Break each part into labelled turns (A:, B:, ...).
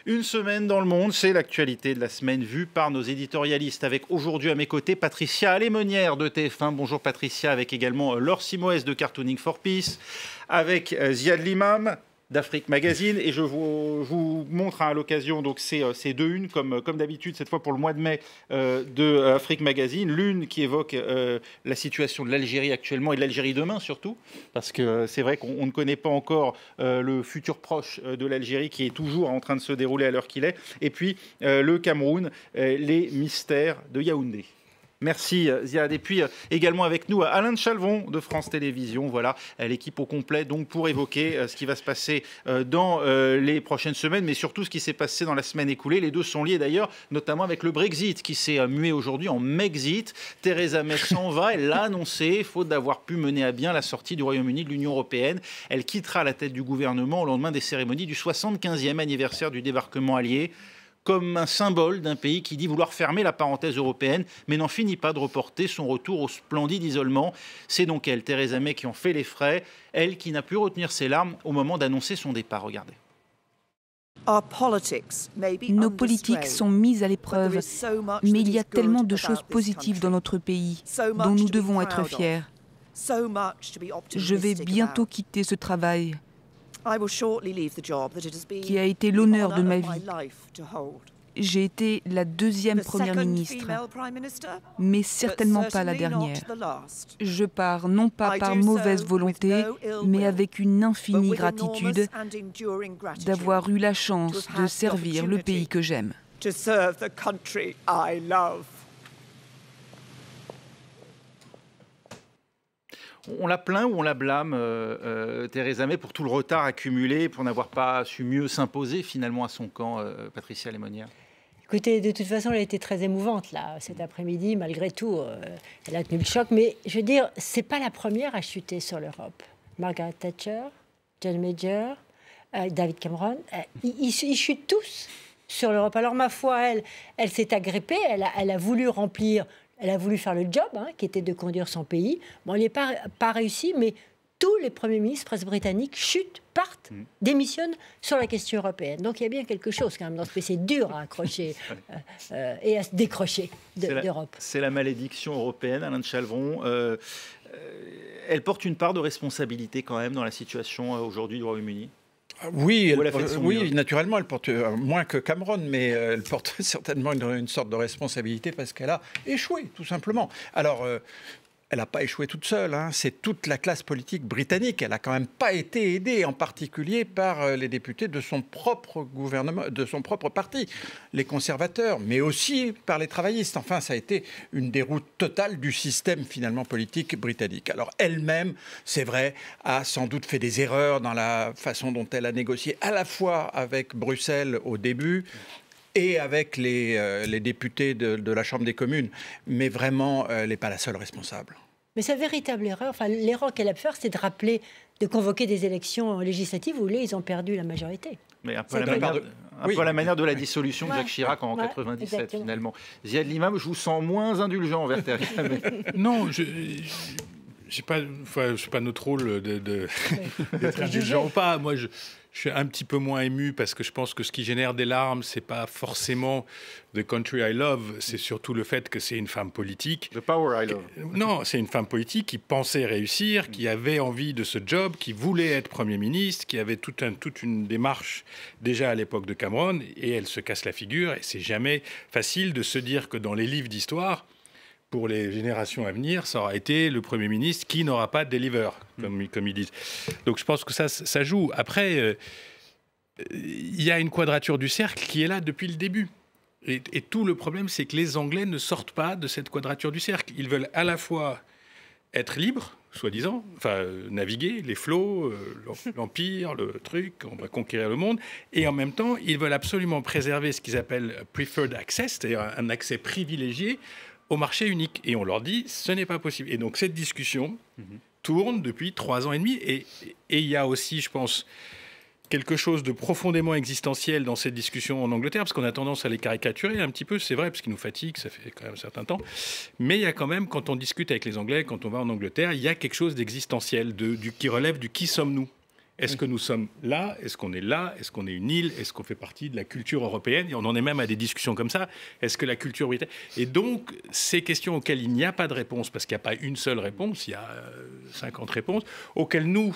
A: Une semaine dans le monde, c'est l'actualité de la semaine vue par nos éditorialistes. Avec aujourd'hui à mes côtés Patricia Alémonière de TF1. Bonjour Patricia, avec également Laure Simoès de Cartooning for Peace, avec Ziad Limam d'Afrique Magazine. Et je vous montre à l'occasion donc ces deux unes, comme d'habitude, cette fois pour le mois de mai, de Afrique Magazine. L'une qui évoque la situation de l'Algérie actuellement et de l'Algérie demain surtout, parce que c'est vrai qu'on ne connaît pas encore le futur proche de l'Algérie qui est toujours en train de se dérouler à l'heure qu'il est. Et puis le Cameroun, les mystères de Yaoundé. Merci Ziad. Et puis également avec nous Alain de Chalvon de France Télévisions. Voilà l'équipe au complet donc pour évoquer ce qui va se passer dans les prochaines semaines, mais surtout ce qui s'est passé dans la semaine écoulée. Les deux sont liés d'ailleurs, notamment avec le Brexit qui s'est mué aujourd'hui en Mexit. Theresa May s'en va, elle l'a annoncé, faute d'avoir pu mener à bien la sortie du Royaume-Uni de l'Union européenne. Elle quittera la tête du gouvernement au lendemain des cérémonies du 75e anniversaire du débarquement allié, comme un symbole d'un pays qui dit vouloir fermer la parenthèse européenne, mais n'en finit pas de reporter son retour au splendide isolement. C'est donc elle, Theresa May, qui en fait les frais, elle qui n'a pu retenir ses larmes au moment d'annoncer son départ. Regardez.
B: Nos politiques sont mises à l'épreuve, mais il y a tellement de choses positives dans notre pays dont nous devons être fiers. Je vais bientôt quitter ce travail qui a été l'honneur de ma vie. J'ai été la deuxième première ministre, mais certainement pas la dernière. Je pars non pas par mauvaise volonté, mais avec une infinie gratitude d'avoir eu la chance de servir le pays que j'aime.
A: On la plaint ou on la blâme, Theresa May, pour tout le retard accumulé, pour n'avoir pas su mieux s'imposer finalement à son camp, Patricia Alémonière?
C: Écoutez, de toute façon, elle a été très émouvante là, cet après-midi, malgré tout. Elle a tenu le choc, mais je veux dire, c'est pas la première à chuter sur l'Europe. Margaret Thatcher, John Major, David Cameron, ils chutent tous sur l'Europe. Alors ma foi, elle s'est agrippée, elle a voulu remplir. Elle a voulu faire le job, qui était de conduire son pays. Bon, elle n'est pas réussi, mais tous les premiers ministres britanniques chutent, partent, démissionnent sur la question européenne. Donc il y a bien quelque chose quand même dans ce pays. C'est dur à accrocher et à se décrocher d'Europe.
A: C'est la malédiction européenne, Alain de Chalvon. Elle porte une part de responsabilité quand même dans la situation aujourd'hui du Royaume-Uni.
D: Oui, naturellement, elle porte moins que Cameron, mais elle porte certainement une sorte de responsabilité parce qu'elle a échoué, tout simplement. Alors, elle n'a pas échoué toute seule, c'est toute la classe politique britannique. Elle n'a quand même pas été aidée, en particulier par les députés de son propre gouvernement, de son propre parti, les conservateurs, mais aussi par les travaillistes. Enfin, ça a été une déroute totale du système, finalement, politique britannique. Alors, elle-même, c'est vrai, a sans doute fait des erreurs dans la façon dont elle a négocié, à la fois avec Bruxelles au début, et avec les députés de la Chambre des communes. Mais vraiment, elle n'est pas la seule responsable.
C: Mais sa véritable erreur, l'erreur qu'elle a pu faire, c'est de convoquer des élections législatives où là, ils ont perdu la majorité.
A: Mais un peu à la manière de la dissolution de Jacques Chirac en 97, finalement. Ziad Limam, je vous sens moins indulgent envers Theresa May.
E: Non, c'est pas notre rôle d'être indulgent ou pas. Moi, je suis un petit peu moins ému parce que je pense que ce qui génère des larmes, c'est pas forcément The Country I Love, c'est surtout le fait que c'est une femme politique.
A: The Power I Love.
E: Non, c'est une femme politique qui pensait réussir, qui avait envie de ce job, qui voulait être Premier ministre, qui avait toute une démarche déjà à l'époque de Cameron, et elle se casse la figure. Et c'est jamais facile de se dire que dans les livres d'histoire, pour les générations à venir, ça aura été le Premier ministre qui n'aura pas de deliver, comme ils disent. Donc je pense que ça joue. Après, il y a une quadrature du cercle qui est là depuis le début. Et tout le problème, c'est que les Anglais ne sortent pas de cette quadrature du cercle. Ils veulent à la fois être libres, soi-disant, naviguer, les flots, l'empire, le truc, on va conquérir le monde, et en même temps, ils veulent absolument préserver ce qu'ils appellent preferred access, c'est-à-dire un accès privilégié au marché unique. Et on leur dit, ce n'est pas possible. Et donc cette discussion tourne depuis 3 ans et demi. Et il y a aussi, je pense, quelque chose de profondément existentiel dans cette discussion en Angleterre, parce qu'on a tendance à les caricaturer un petit peu, c'est vrai, parce qu'ils nous fatiguent, ça fait quand même un certain temps. Mais il y a quand même, quand on discute avec les Anglais, quand on va en Angleterre, il y a quelque chose d'existentiel, qui relève du qui sommes-nous. Est-ce que nous sommes là? Est-ce qu'on est là? Est-ce qu'on est une île? Est-ce qu'on fait partie de la culture européenne? Et on en est même à des discussions comme ça. Est-ce que la culture britannique... Et donc, ces questions auxquelles il n'y a pas de réponse, parce qu'il n'y a pas une seule réponse, il y a 50 réponses, auxquelles nous,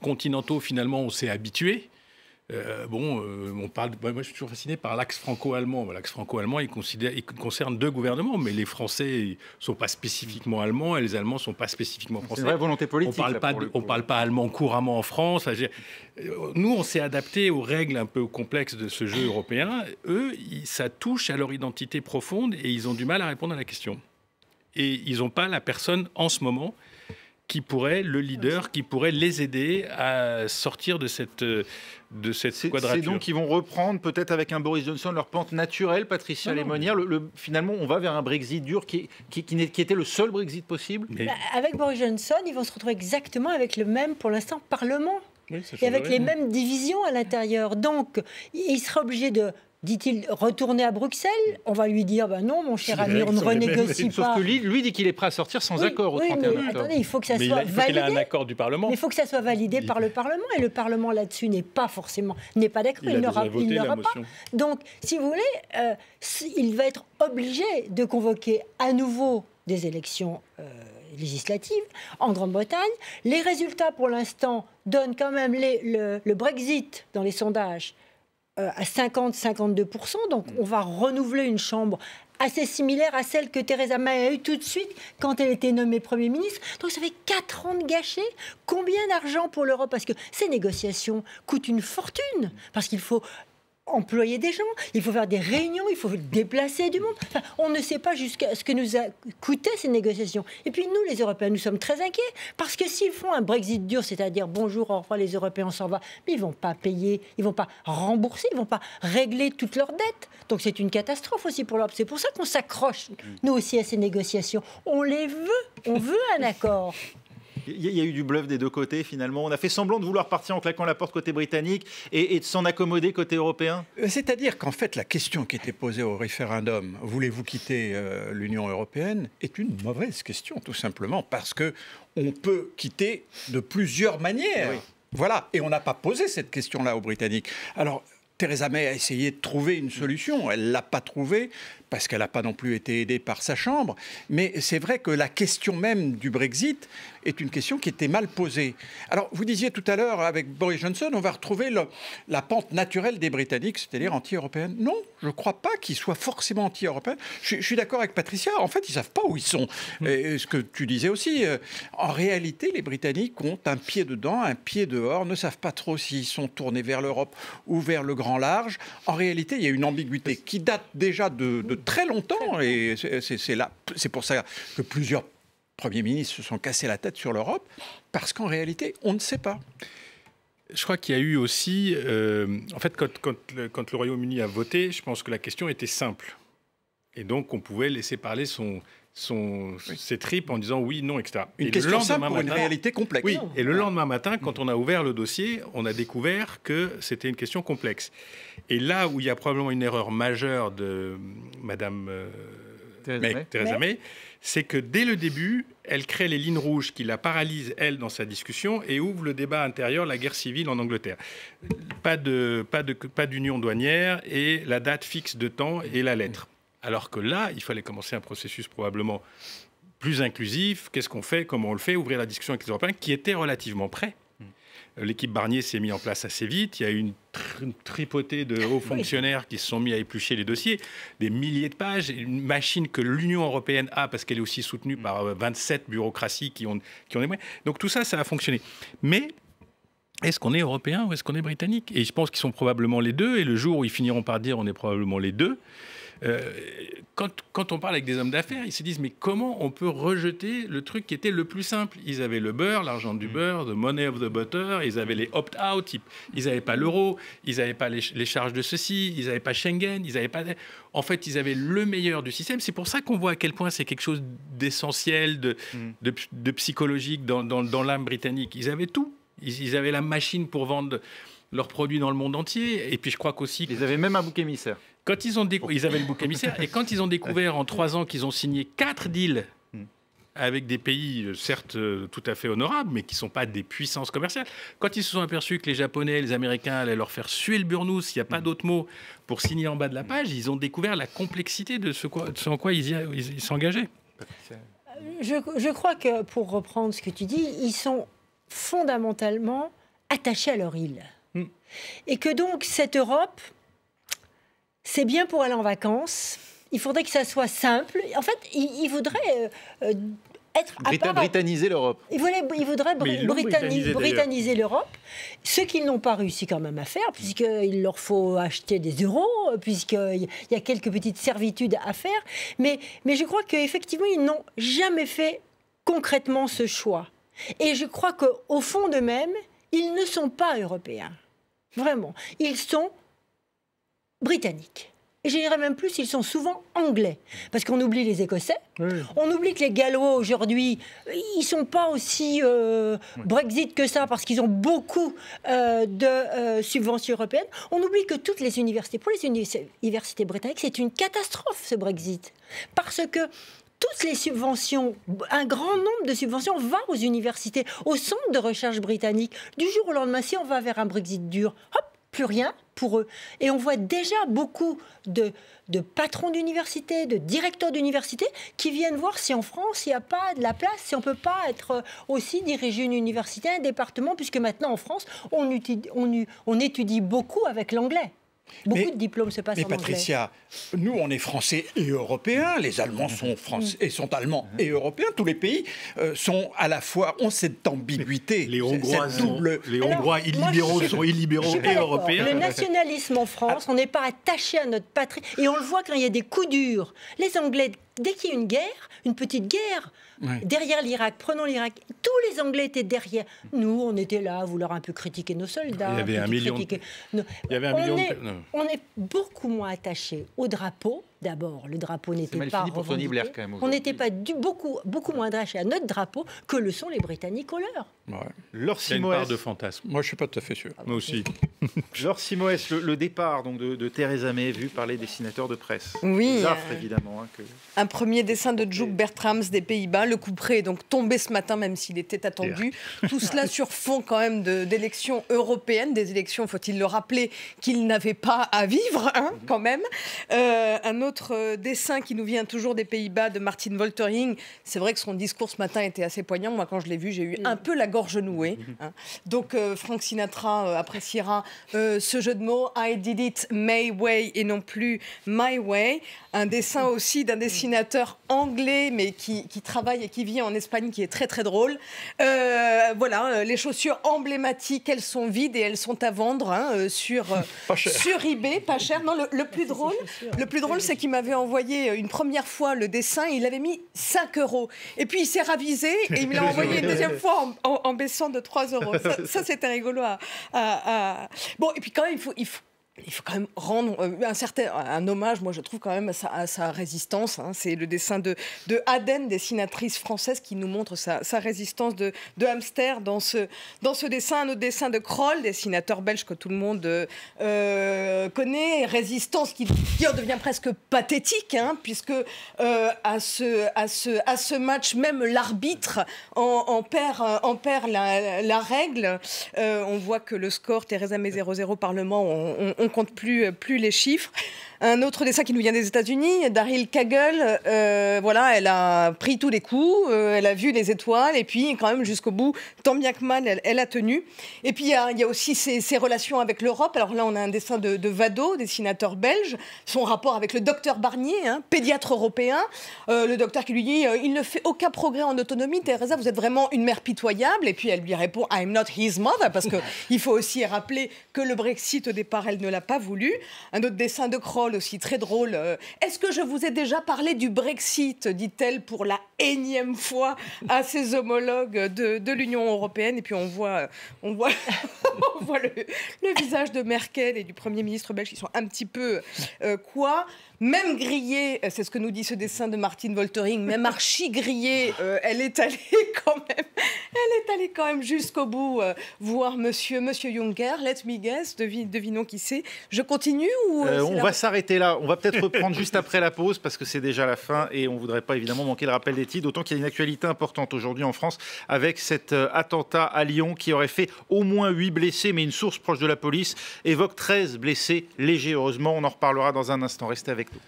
E: continentaux, finalement, on s'est habitués. On parle. Moi, je suis toujours fasciné par l'axe franco-allemand. L'axe franco-allemand, il concerne 2 gouvernements, mais les Français ne sont pas spécifiquement allemands et les Allemands ne sont pas spécifiquement français.
A: C'est une vraie volonté politique.
E: On ne parle pas allemand couramment en France. Nous, on s'est adapté aux règles un peu complexes de ce jeu européen. Eux, ça touche à leur identité profonde et ils ont du mal à répondre à la question. Et ils n'ont pas la personne en ce moment qui pourrait, le leader, qui pourrait les aider à sortir de cette quadrature.
A: C'est donc qu'ils vont reprendre, peut-être avec un Boris Johnson, leur pente naturelle, Patricia Lémonière. Finalement, on va vers un Brexit dur qui était le seul Brexit possible.
C: Avec Boris Johnson, ils vont se retrouver exactement avec le même, pour l'instant, Parlement. Oui, et avec les mêmes divisions à l'intérieur. Donc, il sera obligé de... dit-il, retourner à Bruxelles? On va lui dire, non, mon cher ami, on ne renégocie pas.
A: Sauf que lui dit qu'il est prêt à sortir sans accord au 31 octobre.
C: Attendez, il faut que ça soit validé.
E: Il a un accord du Parlement.
C: Mais il faut que ça soit validé par le Parlement. Et le Parlement, là-dessus, n'est pas d'accord.
E: Il n'aura pas.
C: Donc, si vous voulez, il va être obligé de convoquer à nouveau des élections législatives en Grande-Bretagne. Les résultats, pour l'instant, donnent quand même le Brexit dans les sondages à 50-52%, donc on va renouveler une chambre assez similaire à celle que Theresa May a eue tout de suite quand elle était nommée Premier ministre. Donc ça fait 4 ans de gâchés. Combien d'argent pour l'Europe? Parce que ces négociations coûtent une fortune, parce qu'il faut employer des gens, il faut faire des réunions, il faut déplacer du monde. Enfin, on ne sait pas jusqu'à ce que nous a coûté ces négociations. Et puis nous, les Européens, nous sommes très inquiets, parce que s'ils font un Brexit dur, c'est-à-dire bonjour, au revoir, les Européens, on s'en va, mais ils ne vont pas payer, ils ne vont pas rembourser, ils ne vont pas régler toutes leurs dettes. Donc c'est une catastrophe aussi pour l'Europe. C'est pour ça qu'on s'accroche, nous aussi, à ces négociations. On les veut, on veut un accord.
A: Il y a eu du bluff des 2 côtés, finalement. On a fait semblant de vouloir partir en claquant la porte côté britannique et de s'en accommoder côté européen.
D: C'est-à-dire qu'en fait, la question qui était posée au référendum, voulez-vous quitter l'Union européenne, est une mauvaise question, tout simplement, parce qu'on peut quitter de plusieurs manières. Oui. Voilà, et on n'a pas posé cette question-là aux Britanniques. Alors, Theresa May a essayé de trouver une solution. Elle ne l'a pas trouvée, parce qu'elle n'a pas non plus été aidée par sa Chambre. Mais c'est vrai que la question même du Brexit est une question qui était mal posée. Alors, vous disiez tout à l'heure, avec Boris Johnson, on va retrouver la pente naturelle des Britanniques, c'est-à-dire anti-européenne. Non, je ne crois pas qu'ils soient forcément anti-européens. Je suis d'accord avec Patricia. En fait, ils ne savent pas où ils sont. Et ce que tu disais aussi, en réalité, les Britanniques ont un pied dedans, un pied dehors, ne savent pas trop s'ils sont tournés vers l'Europe ou vers le grand large. En réalité, il y a une ambiguïté qui date déjà de très longtemps. Et c'est pour ça que plusieurs premiers ministres se sont cassés la tête sur l'Europe, parce qu'en réalité, on ne sait pas.
E: Je crois qu'il y a eu aussi... en fait, quand le Royaume-Uni a voté, je pense que la question était simple. Et donc, on pouvait laisser parler ses tripes en disant oui, non, etc.
D: Une question simple pour une réalité complexe.
E: Oui, et le lendemain matin, quand on a ouvert le dossier, on a découvert que c'était une question complexe. Et là où il y a probablement une erreur majeure de Madame Theresa May, c'est que dès le début, elle crée les lignes rouges qui la paralysent, elle, dans sa discussion, et ouvre le débat intérieur, la guerre civile en Angleterre. Pas d'union douanière et la date fixe de temps et la lettre. Alors que là, il fallait commencer un processus probablement plus inclusif. Qu'est-ce qu'on fait? Comment on le fait? Ouvrir la discussion avec les Européens, qui étaient relativement prêts. L'équipe Barnier s'est mise en place assez vite. Il y a eu une tripotée de hauts fonctionnaires qui se sont mis à éplucher les dossiers. Des milliers de pages. Une machine que l'Union européenne a, parce qu'elle est aussi soutenue par 27 bureaucraties qui ont des moyens. Donc tout ça, ça a fonctionné. Mais est-ce qu'on est européen ou est-ce qu'on est britannique? Et je pense qu'ils sont probablement les deux. Et le jour où ils finiront par dire on est probablement les deux, quand on parle avec des hommes d'affaires, ils se disent mais comment on peut rejeter le truc qui était le plus simple? Ils avaient le beurre, l'argent du beurre, the money of the butter, ils avaient les opt-out, ils n'avaient pas l'euro, ils n'avaient pas les charges de ceci, ils n'avaient pas Schengen, ils n'avaient pas... En fait, ils avaient le meilleur du système. C'est pour ça qu'on voit à quel point c'est quelque chose d'essentiel, de psychologique dans l'âme britannique. Ils avaient tout. Ils avaient la machine pour vendre leurs produits dans le monde entier. Et puis je crois qu'aussi...
A: Ils avaient même un bouc émissaire.
E: Quand ils avaient le bouc émissaire. Et quand ils ont découvert en 3 ans qu'ils ont signé 4 deals avec des pays, certes tout à fait honorables, mais qui ne sont pas des puissances commerciales. Quand ils se sont aperçus que les Japonais, les Américains allaient leur faire suer le burnous, il n'y a pas d'autre mot, pour signer en bas de la page, ils ont découvert la complexité de ce en quoi ils s'engageaient.
C: Je crois que, pour reprendre ce que tu dis, ils sont fondamentalement attachés à leur île. Et que donc, cette Europe, c'est bien pour aller en vacances. Il faudrait que ça soit simple. En fait, il voudrait être à part...
A: Britanniser l'Europe.
C: Il voudrait britanniser l'Europe, ce qu'ils n'ont pas réussi quand même à faire, puisqu'il leur faut acheter des euros, puisqu'il y a quelques petites servitudes à faire. Mais je crois qu'effectivement, ils n'ont jamais fait concrètement ce choix. Et je crois qu'au fond d'eux-mêmes, ils ne sont pas européens. Vraiment. Ils sont britanniques. Et je dirais même plus, ils sont souvent anglais. Parce qu'on oublie les Écossais, on oublie que les Gallois aujourd'hui, ils ne sont pas aussi Brexit que ça, parce qu'ils ont beaucoup de subventions européennes. On oublie que toutes les universités, pour les universités britanniques, c'est une catastrophe ce Brexit. Parce que toutes les subventions, un grand nombre de subventions va aux universités, aux centres de recherche britanniques. Du jour au lendemain, si on va vers un Brexit dur, hop, plus rien pour eux. Et on voit déjà beaucoup de patrons d'université, de directeurs d'université qui viennent voir si en France, il n'y a pas de la place, si on ne peut pas être aussi diriger une université, un département, puisque maintenant en France, on étudie beaucoup avec l'anglais. Beaucoup de diplômes se passent en anglais. Mais
D: Patricia, nous, on est français et européens. Les Allemands sont français et sont allemands et européens. Tous les pays sont à la fois, ont cette ambiguïté.
E: Les Hongrois, illibéraux sont illibéraux et européens.
C: Le nationalisme en France, on n'est pas attaché à notre patrie. Et on le voit quand il y a des coups durs. Les Anglais, dès qu'il y a une guerre, une petite guerre, derrière l'Irak, prenons l'Irak, tous les Anglais étaient derrière. Nous, on était là à vouloir un peu critiquer nos soldats.
E: Il y avait un million.
C: On est beaucoup moins attachés au drapeau. D'abord, le drapeau n'était pas revendiqué. On n'était pas beaucoup moins attachés à notre drapeau que le sont les Britanniques au leur.
A: Laure
E: C'est une part de fantasme.
D: Moi, je ne suis pas tout à fait sûr.
E: Moi aussi.
A: Laure Simoès, le départ donc, de Theresa May vu par les dessinateurs de presse.
F: Oui.
A: Les affres, évidemment.
F: Un premier dessin de Joep Bertrams des Pays-Bas. Le couperet est donc tombé ce matin, même s'il était attendu. Tout cela sur fond quand même d'élections européennes. Des élections, faut-il le rappeler, qu'il n'avait pas à vivre, quand même. Un autre dessin qui nous vient toujours des Pays-Bas de Martin Woltering. C'est vrai que son discours ce matin était assez poignant. Moi, quand je l'ai vu, j'ai eu un peu la gorge nouée. Donc, Frank Sinatra appréciera ce jeu de mots. I did it my way et non plus my way. Un dessin aussi d'un dessinateur anglais, mais qui travaille et qui vit en Espagne, qui est très très drôle. Voilà, les chaussures emblématiques, elles sont vides et elles sont à vendre sur eBay, pas cher. Non, le plus drôle, c'est qu'il m'avait envoyé une première fois le dessin, il avait mis 5 €. Et puis il s'est ravisé et il me l'a envoyé une deuxième fois en baissant de 3 €. Ça c'était rigolo. Bon, et puis quand même, il faut quand même rendre un hommage, moi je trouve quand même à sa résistance. C'est le dessin de Aden, dessinatrice française, qui nous montre sa résistance de hamster dans ce dessin. Un autre dessin de Kroll, dessinateur belge que tout le monde connaît. Résistance qui devient presque pathétique, puisque à ce match, même l'arbitre en perd la règle. On voit que le score, Theresa May 0-0 Parlement, on compte plus les chiffres. Un autre dessin qui nous vient des États-Unis, Daryl Cagle, voilà, elle a pris tous les coups, elle a vu les étoiles, et puis quand même jusqu'au bout, tant bien que mal, elle a tenu. Et puis il y a aussi ses relations avec l'Europe. Alors là, on a un dessin de Vado, dessinateur belge, son rapport avec le docteur Barnier, pédiatre européen, le docteur qui lui dit il ne fait aucun progrès en autonomie, Theresa, vous êtes vraiment une mère pitoyable. Et puis elle lui répond I'm not his mother, parce qu'il faut aussi rappeler que le Brexit, au départ, elle ne l'a pas voulu. Un autre dessin de Kroll drôle aussi, très drôle. Est-ce que je vous ai déjà parlé du Brexit, dit-elle pour la énième fois à ses homologues de l'Union européenne. Et puis on voit on voit le visage de Merkel et du Premier ministre belge qui sont un petit peu même grillée, c'est ce que nous dit ce dessin de Martine Woltering, même archi grillée, elle est allée quand même jusqu'au bout voir Monsieur Juncker. Let me guess, devinons qui c'est. Je continue ou
A: on va s'arrêter là. On va peut-être reprendre juste après la pause parce que c'est déjà la fin et on ne voudrait pas évidemment manquer le rappel des titres. D'autant qu'il y a une actualité importante aujourd'hui en France avec cet attentat à Lyon qui aurait fait au moins 8 blessés, mais une source proche de la police évoque 13 blessés légers. Heureusement, on en reparlera dans un instant. Restez avec nous.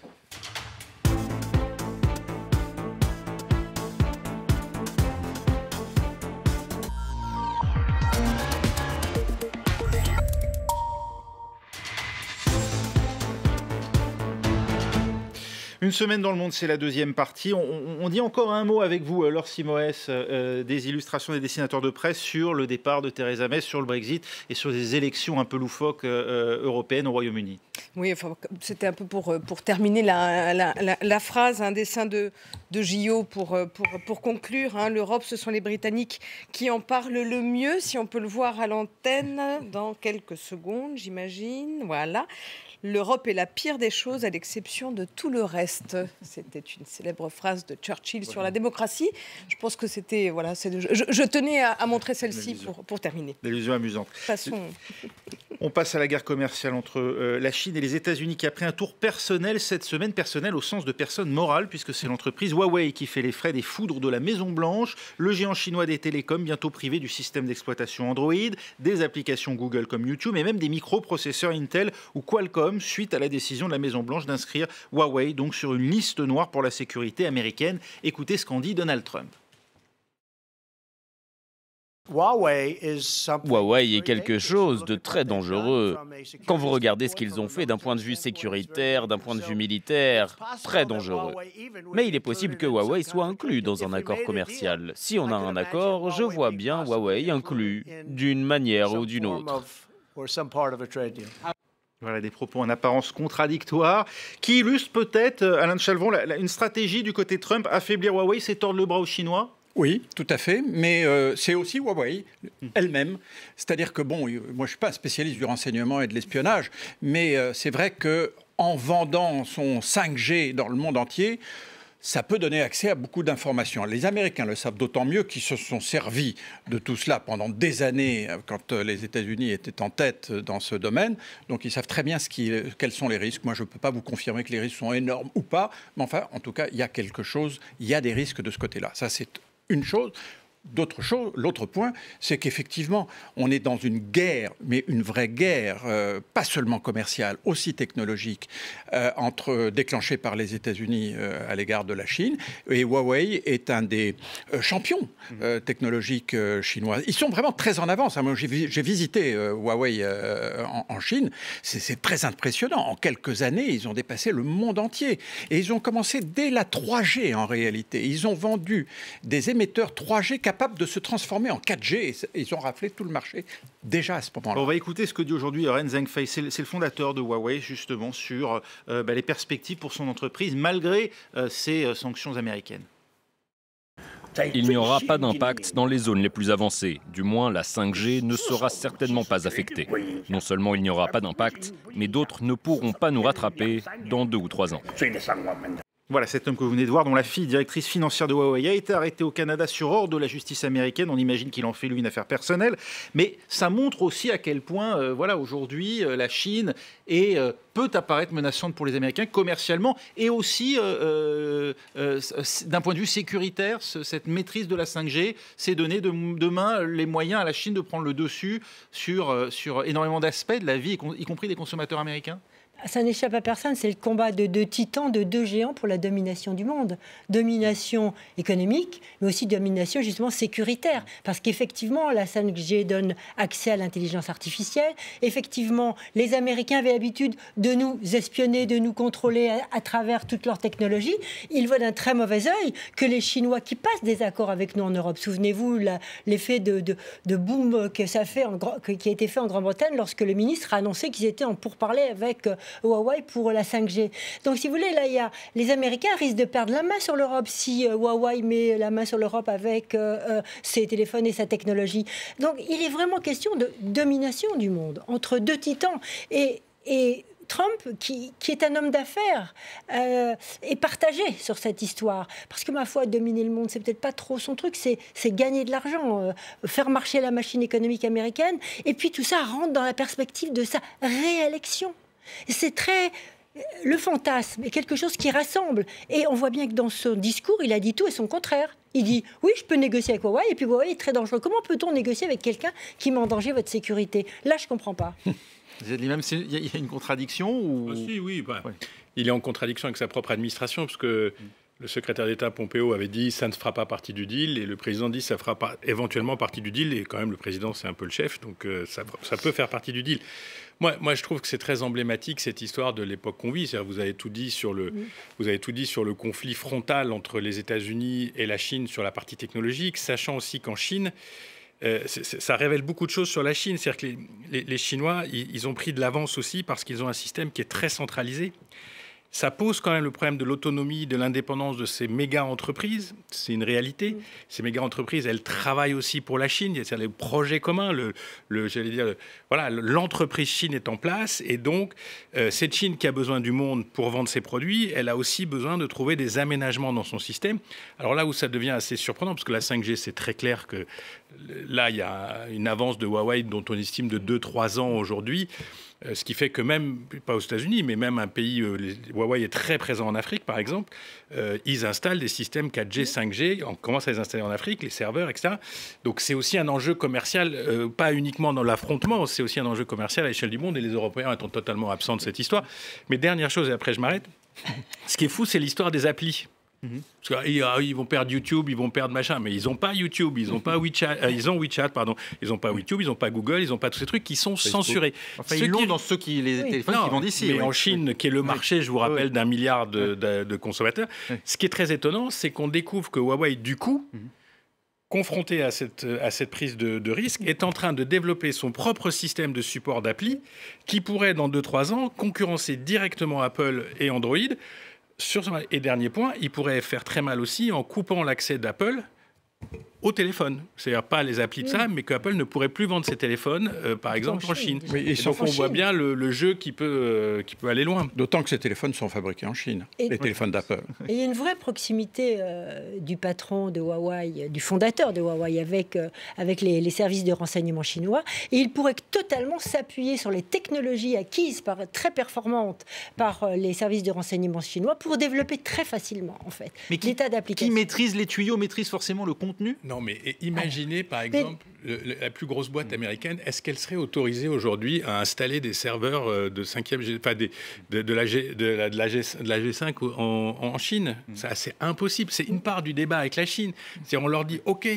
A: Une semaine dans le monde, c'est la deuxième partie. On dit encore un mot avec vous, Laure Simoès, des illustrations des dessinateurs de presse sur le départ de Theresa May, sur le Brexit et sur des élections un peu loufoques européennes au Royaume-Uni.
F: Oui, enfin, c'était un peu pour terminer la phrase, un dessin de Gillot pour conclure. Hein, l'Europe, ce sont les Britanniques qui en parlent le mieux, si on peut le voir à l'antenne dans quelques secondes, j'imagine. Voilà. L'Europe est la pire des choses à l'exception de tout le reste. C'était une célèbre phrase de Churchill sur la démocratie. Je pense que c'était... Voilà, je tenais à montrer celle-ci pour terminer.
A: L'illusion amusante.
F: Passons.
A: On passe à la guerre commerciale entre la Chine et les États-Unis qui a pris un tour personnel cette semaine, personnel au sens de personne morale, puisque c'est l'entreprise Huawei qui fait les frais des foudres de la Maison-Blanche, le géant chinois des télécoms, bientôt privé du système d'exploitation Android, des applications Google comme YouTube et même des microprocesseurs Intel ou Qualcomm, suite à la décision de la Maison-Blanche d'inscrire Huawei donc sur une liste noire pour la sécurité américaine. Écoutez ce qu'en dit Donald Trump.
G: Huawei est quelque chose de très dangereux. Quand vous regardez ce qu'ils ont fait d'un point de vue sécuritaire, d'un point de vue militaire, très dangereux. Mais il est possible que Huawei soit inclus dans un accord commercial. Si on a un accord, je vois bien Huawei inclus d'une manière ou d'une autre.
A: Voilà des propos en apparence contradictoires qui illustrent peut-être, Alain de Chalvon, une stratégie du côté de Trump, affaiblir Huawei, c'est tordre le bras aux Chinois.
D: Oui, tout à fait, mais c'est aussi Huawei elle-même. C'est-à-dire que, bon, moi je ne suis pas un spécialiste du renseignement et de l'espionnage, mais c'est vrai qu'en vendant son 5G dans le monde entier, ça peut donner accès à beaucoup d'informations. Les Américains le savent d'autant mieux qu'ils se sont servis de tout cela pendant des années quand les États-Unis étaient en tête dans ce domaine. Donc ils savent très bien quels sont les risques. Moi, je ne peux pas vous confirmer que les risques sont énormes ou pas, mais enfin, en tout cas, il y a quelque chose, il y a des risques de ce côté-là. Ça, c'est une chose. L'autre point, c'est qu'effectivement, on est dans une guerre, mais une vraie guerre, pas seulement commerciale, aussi technologique, déclenchée par les États-Unis à l'égard de la Chine. Et Huawei est un des champions technologiques chinois. Ils sont vraiment très en avance. Moi, j'ai visité Huawei en Chine. C'est très impressionnant. En quelques années, ils ont dépassé le monde entier. Et ils ont commencé dès la 3G, en réalité. Ils ont vendu des émetteurs 3G capables de se transformer en 4G. Et ils ont raflé tout le marché déjà à ce moment-là.
A: On va écouter ce que dit aujourd'hui Ren Zhengfei. C'est le fondateur de Huawei, justement, sur les perspectives pour son entreprise, malgré ces sanctions américaines.
H: Il n'y aura pas d'impact dans les zones les plus avancées. Du moins, la 5G ne sera certainement pas affectée. Non seulement il n'y aura pas d'impact, mais d'autres ne pourront pas nous rattraper dans 2 ou 3 ans.
A: Voilà, cet homme que vous venez de voir, dont la fille, directrice financière de Huawei, a été arrêtée au Canada sur ordre de la justice américaine. On imagine qu'il en fait, lui, une affaire personnelle. Mais ça montre aussi à quel point, aujourd'hui, la Chine peut apparaître menaçante pour les Américains commercialement et aussi d'un point de vue sécuritaire. Cette maîtrise de la 5G, c'est donner demain les moyens à la Chine de prendre le dessus sur énormément d'aspects de la vie, y compris des consommateurs américains.
C: Ça n'échappe à personne, c'est le combat de 2 titans, de 2 géants pour la domination du monde. Domination économique, mais aussi domination justement sécuritaire. Parce qu'effectivement, la 5G donne accès à l'intelligence artificielle. Effectivement, les Américains avaient l'habitude de nous espionner, de nous contrôler à travers toute leur technologie. Ils voient d'un très mauvais œil que les Chinois qui passent des accords avec nous en Europe. Souvenez-vous l'effet de boom que ça fait qui a été fait en Grande-Bretagne lorsque le ministre a annoncé qu'ils étaient en pourparlers avec Huawei pour la 5G. Donc, si vous voulez, là, les Américains risquent de perdre la main sur l'Europe si Huawei met la main sur l'Europe avec ses téléphones et sa technologie. Donc, il est vraiment question de domination du monde entre deux titans. Et Trump, qui est un homme d'affaires, est partagé sur cette histoire. Parce que, ma foi, dominer le monde, c'est peut-être pas trop son truc, c'est gagner de l'argent, faire marcher la machine économique américaine. Et puis, tout ça rentre dans la perspective de sa réélection. C'est très... Le fantasme est quelque chose qui rassemble. Et on voit bien que dans son discours, il a dit tout et son contraire. Il dit, oui, je peux négocier avec Huawei, et puis Huawei est très dangereux. Comment peut-on négocier avec quelqu'un qui met en danger votre sécurité? Là, je ne comprends pas.
A: Vous avez dit même s'il y a une contradiction ou...
E: Oui. Ouais. Il est en contradiction avec sa propre administration, parce que le secrétaire d'État Pompeo avait dit ça ne fera pas partie du deal, et le président dit ça fera éventuellement partie du deal, et quand même le président c'est un peu le chef, donc ça peut faire partie du deal. Moi, je trouve que c'est très emblématique cette histoire de l'époque qu'on vit. C'est-à-dire, vous avez tout dit sur le conflit frontal entre les États-Unis et la Chine sur la partie technologique, sachant aussi qu'en Chine, ça révèle beaucoup de choses sur la Chine. C'est-à-dire que les Chinois, ils ont pris de l'avance aussi parce qu'ils ont un système qui est très centralisé. Ça pose quand même le problème de l'autonomie, de l'indépendance de ces méga-entreprises. C'est une réalité. Ces méga-entreprises, elles travaillent aussi pour la Chine. Il y a les projets communs. L'entreprise Chine est en place. Et donc, cette Chine qui a besoin du monde pour vendre ses produits, elle a aussi besoin de trouver des aménagements dans son système. Alors là où ça devient assez surprenant, parce que la 5G, c'est très clair que là, il y a une avance de Huawei dont on estime de 2-3 ans aujourd'hui. Ce qui fait que même, pas aux États-Unis, mais même un pays, Huawei est très présent en Afrique, par exemple, ils installent des systèmes 4G, 5G, on commence à les installer en Afrique, les serveurs, etc. Donc c'est aussi un enjeu commercial, pas uniquement dans l'affrontement, c'est aussi un enjeu commercial à l'échelle du monde, et les Européens étant totalement absents de cette histoire. Mais dernière chose, et après je m'arrête, ce qui est fou, c'est l'histoire des applis. Parce qu'ils vont perdre YouTube, ils vont perdre machin, mais ils n'ont pas YouTube, ils n'ont pas WeChat, ils ont WeChat, pardon, ils n'ont pas YouTube, ils n'ont pas Google, ils n'ont pas tous ces trucs qui sont censurés.
A: Enfin, ils l'ont dans ceux qui les téléphones qui vendent ici.
E: Mais en Chine, qui est le marché, je vous rappelle, d'1 milliard de consommateurs, ce qui est très étonnant, c'est qu'on découvre que Huawei, du coup, confronté à cette prise de risque, est en train de développer son propre système de support d'appli qui pourrait, dans 2-3 ans, concurrencer directement Apple et Android. Et dernier point, il pourrait faire très mal aussi en coupant l'accès d'Apple au téléphone. C'est-à-dire pas les applis de ça, mais qu'Apple ne pourrait plus vendre ses téléphones, par exemple, en Chine. Et donc on voit bien le jeu qui peut aller loin.
D: D'autant que ces téléphones sont fabriqués en Chine, les téléphones d'Apple.
C: Et il y a une vraie proximité du patron de Huawei, du fondateur de Huawei, avec les services de renseignement chinois. Et il pourrait totalement s'appuyer sur les technologies acquises, très performantes, par les services de renseignement chinois pour développer très facilement, en fait, l'état d'application.
A: Qui maîtrise les tuyaux, maîtrise forcément le contenu?
E: Non, mais imaginez, par exemple, la plus grosse boîte américaine, est-ce qu'elle serait autorisée aujourd'hui à installer des serveurs de 5e, enfin de la G5 en Chine? Ça, c'est impossible. C'est une part du débat avec la Chine. On leur dit, OK,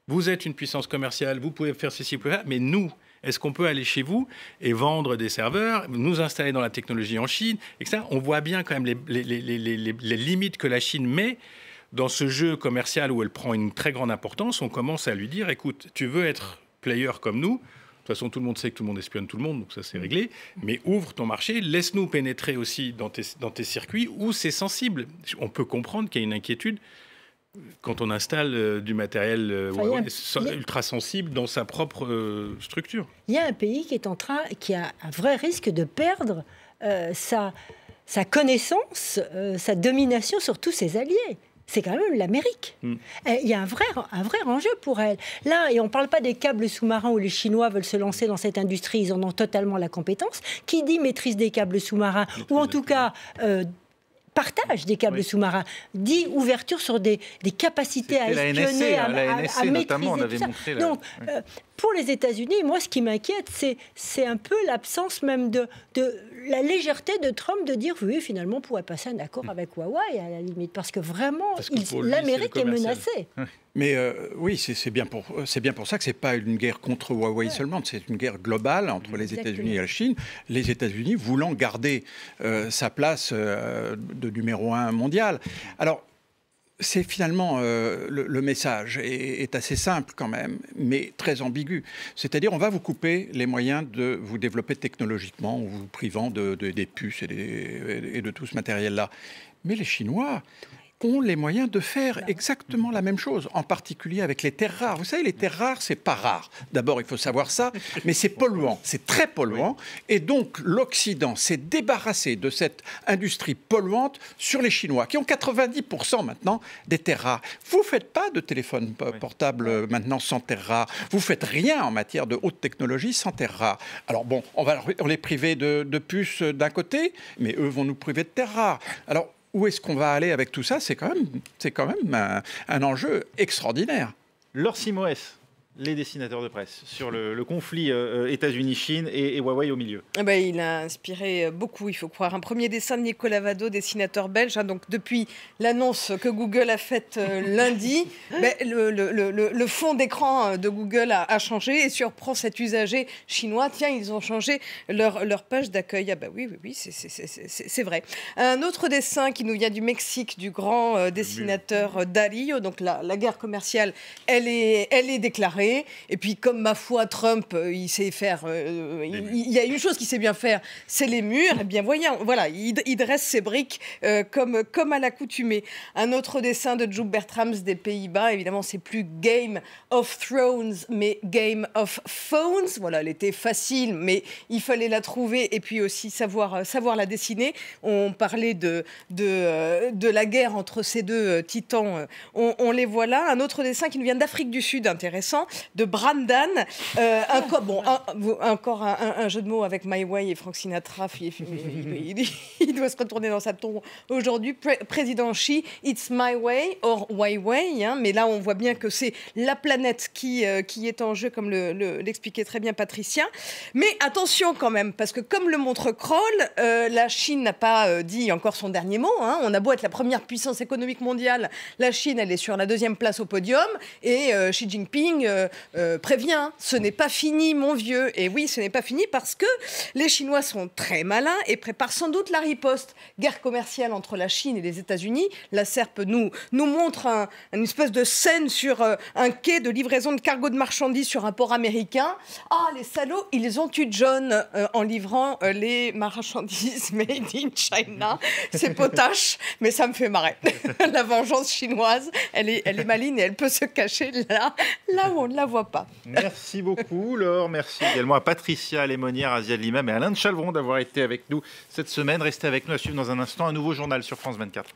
E: vous êtes une puissance commerciale, vous pouvez faire ceci, mais nous, est-ce qu'on peut aller chez vous et vendre des serveurs, nous installer dans la technologie en Chine, etc. On voit bien quand même les limites que la Chine met dans ce jeu commercial où elle prend une très grande importance. On commence à lui dire, écoute, tu veux être player comme nous, de toute façon tout le monde sait que tout le monde espionne tout le monde, donc ça c'est réglé, mais ouvre ton marché, laisse-nous pénétrer aussi dans tes circuits où c'est sensible. On peut comprendre qu'il y a une inquiétude quand on installe du matériel ultra sensible dans sa propre structure.
C: Il y a un pays qui a un vrai risque de perdre sa connaissance, sa domination sur tous ses alliés. C'est quand même l'Amérique. Il y a un vrai enjeu pour elle. Là, et on ne parle pas des câbles sous-marins où les Chinois veulent se lancer dans cette industrie, ils en ont totalement la compétence. Qui dit maîtrise des câbles sous-marins, ou en tout cas partage des câbles sous-marins, dit ouverture sur des capacités à espionner, à maîtriser
A: notamment, on avait
C: tout ça.
A: montré
C: Donc, pour les États-Unis, moi, ce qui m'inquiète, c'est un peu l'absence même de la légèreté de Trump de dire oui, finalement, on pourrait passer un accord avec Huawei à la limite, parce que vraiment, l'Amérique est menacée.
D: Mais oui, c'est bien pour ça que c'est pas une guerre contre Huawei seulement, c'est une guerre globale entre les États-Unis et la Chine. Les États-Unis voulant garder sa place de numéro 1 mondial. Alors, c'est finalement, le message est assez simple quand même, mais très ambigu. C'est-à-dire, on va vous couper les moyens de vous développer technologiquement, en vous privant des puces et de tout ce matériel-là. Mais les Chinois ont les moyens de faire exactement la même chose, en particulier avec les terres rares. Vous savez, les terres rares, c'est pas rare. D'abord, il faut savoir ça, mais c'est polluant, c'est très polluant. Et donc, l'Occident s'est débarrassé de cette industrie polluante sur les Chinois, qui ont 90% maintenant des terres rares. Vous ne faites pas de téléphone portable maintenant sans terres rares. Vous ne faites rien en matière de haute technologie sans terres rares. Alors bon, on va les priver de puces d'un côté, mais eux vont nous priver de terres rares. Alors, où est-ce qu'on va aller avec tout ça? C'est quand même un enjeu extraordinaire.
A: Laure Simoes, les dessinateurs de presse, sur le conflit États-Unis-Chine et Huawei au milieu.
F: Il a inspiré beaucoup, il faut croire. Un premier dessin de Nicolas Vado, dessinateur belge. Donc depuis l'annonce que Google a faite lundi, le fond d'écran de Google a changé et surprend cet usager chinois. Tiens, ils ont changé leur page d'accueil. Oui, c'est vrai. Un autre dessin qui nous vient du Mexique, du grand dessinateur Dario. Donc la guerre commerciale, elle est déclarée. Et puis, comme ma foi, Trump, il sait faire. Il y a une chose qu'il sait bien faire, c'est les murs. Eh bien, voilà, il dresse ses briques comme à l'accoutumée. Un autre dessin de Joep Bertrams des Pays-Bas. Évidemment, c'est plus Game of Thrones, mais Game of Phones. Voilà, elle était facile, mais il fallait la trouver et puis aussi savoir la dessiner. On parlait de la guerre entre ces deux titans. On les voit là. Un autre dessin qui nous vient d'Afrique du Sud, intéressant, de Brandan. Encore un jeu de mots avec My Way et Frank Sinatra. Il doit se retourner dans sa tombe aujourd'hui. Président Xi, It's My Way or Huawei. Mais là, on voit bien que c'est la planète qui est en jeu, comme l'expliquait très bien Patricia. Mais attention quand même, parce que comme le montre Kroll, la Chine n'a pas dit encore son dernier mot. On a beau être la première puissance économique mondiale, la Chine, elle est sur la 2e place au podium. Et Xi Jinping prévient, ce n'est pas fini, mon vieux. Et oui, ce n'est pas fini parce que les Chinois sont très malins et préparent sans doute la riposte. Guerre commerciale entre la Chine et les États-Unis. La SERP nous montre une espèce de scène sur un quai de livraison de cargo de marchandises sur un port américain. Ah, les salauds, ils ont eu John en livrant les marchandises made in China. C'est potache, mais ça me fait marrer. La vengeance chinoise, elle est maligne et elle peut se cacher là où on ne la voit pas.
A: Merci beaucoup, Laure. Merci également à Patricia Lémonière, Asia de Limam et Alain de Chalvron d'avoir été avec nous cette semaine. Restez avec nous à suivre dans un instant un nouveau journal sur France 24.